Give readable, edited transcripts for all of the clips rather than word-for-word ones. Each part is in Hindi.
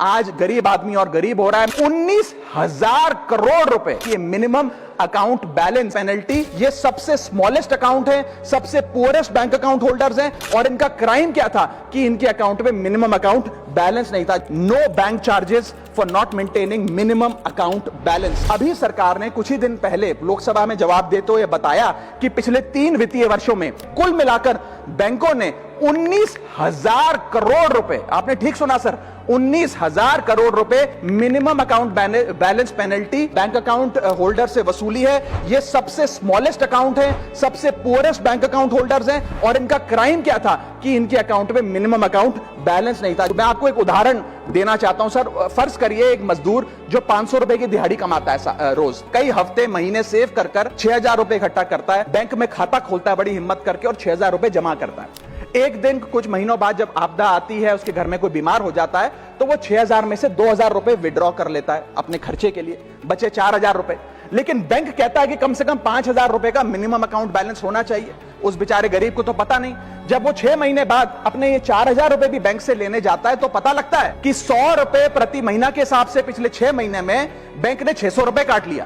आज गरीब आदमी और गरीब हो रहा है। 19,000 करोड़ रुपए ये मिनिमम अकाउंट बैलेंस पेनल्टी, ये सबसे स्मॉलेस्ट अकाउंट है, सबसे पुअरेस्ट बैंक अकाउंट होल्डर्स हैं, और इनका क्राइम क्या था कि इनके अकाउंट में मिनिमम अकाउंट बैलेंस नहीं था। No bank charges for not maintaining minimum account balance. अभी सरकार ने कुछ ही दिन पहले लोकसभा में जवाब देते हुए बताया कि पिछले 3 वित्तीय वर्षों में कुल मिलाकर बैंकों ने 19,000 करोड़ रुपए, आपने ठीक सुना सर, 19,000 करोड़ रुपए minimum account balance penalty bank account holder से वसूली है। ये सबसे स्मॉलेस्ट अकाउंट है, सबसे पुअरेस्ट बैंक अकाउंट होल्डर्स हैं, और इनका क्राइम क्या था कि इनके अकाउंट में मिनिमम अकाउंट बैलेंस नहीं था। मैं आपको एक उदाहरण देना चाहता हूं सर। फर्ज करिए एक मजदूर जो 500 रुपए की दिहाड़ी कमाता है रोज, कई हफ्ते महीने सेव कर 6,000 रुपए इकट्ठा करता है, बैंक में खाता खोलता है बड़ी हिम्मत करके और 6,000 रुपए जमा करता है। एक दिन कुछ महीनों बाद जब आपदा आती है, उसके घर में कोई बीमार हो जाता है, तो वो 6,000 में से 2,000 रुपए विड्रॉ कर लेता है अपने खर्चे के लिए, बचे 4,000 रुपए। लेकिन बैंक कहता है कि कम से कम 5,000 रुपए का मिनिमम अकाउंट बैलेंस होना चाहिए। उस बेचारे गरीब को तो पता नहीं। जब वो 6 महीने बाद अपने ये 4,000 रुपए भी बैंक से लेने जाता है तो पता लगता है कि 100 रुपए प्रति महीना के हिसाब से पिछले 6 महीने में बैंक ने 600 रुपए काट लिया।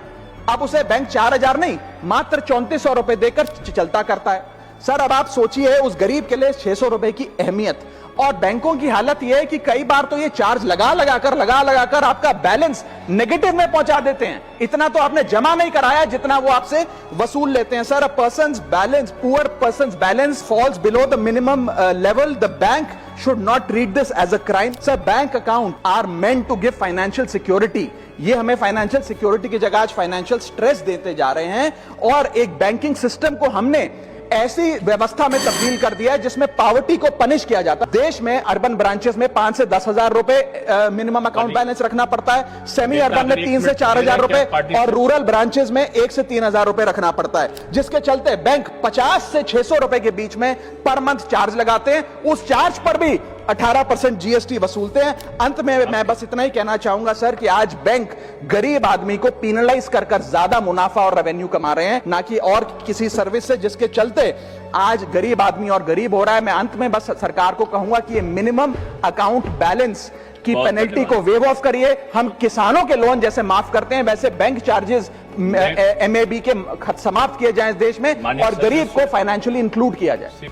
अब उसे बैंक 4,000 नहीं, मात्र 3,400 रुपए देकर चलता करता है। सर अब आप सोचिए उस गरीब के लिए 600 रुपए की अहमियत, और बैंकों की हालत यह है कि कई बार तो ये चार्ज लगा लगाकर आपका बैलेंस नेगेटिव में पहुंचा देते हैं। इतना तो आपने जमा नहीं कराया जितना वो आपसे वसूल लेते हैं। Sir, poor persons balance falls below the minimum level, the bank should not treat this as a crime. Sir, bank account are meant to give financial security. ये हमें फाइनेंशियल सिक्योरिटी की जगह आज फाइनेंशियल स्ट्रेस देते जा रहे हैं, और एक बैंकिंग सिस्टम को हमने ऐसी व्यवस्था में तब्दील कर दिया है जिसमें पॉवर्टी को पनिश किया जाता है। देश में अर्बन ब्रांचेस में 5 से 10,000 रुपए मिनिमम अकाउंट बैलेंस रखना पड़ता है, सेमी अर्बन में 3 से 4,000 रुपए, और रूरल ब्रांचेस में 1 से 3,000 रुपए रखना पड़ता है, जिसके चलते बैंक 50 से 600 रुपए के बीच में पर मंथ चार्ज लगाते हैं। उस चार्ज पर भी 18% जीएसटी वसूलते हैं। अंत में मैं बस इतना ही कहना चाहूंगा सर कि आज बैंक गरीब आदमी को पीनलाइज कर ज्यादा मुनाफा और रेवेन्यू कमा रहे हैं, ना कि और किसी सर्विस से, जिसके चलते आज गरीब आदमी और गरीब हो रहा है। मैं अंत में बस सरकार को कहूंगा कि ये मिनिमम अकाउंट बैलेंस की पेनल्टी को वेव ऑफ करिए। हम किसानों के लोन जैसे माफ करते हैं, वैसे बैंक चार्जेस एमएबी के समाप्त किए जाएं इस देश में, और गरीब को फाइनेंशियली इंक्लूड किया जाए।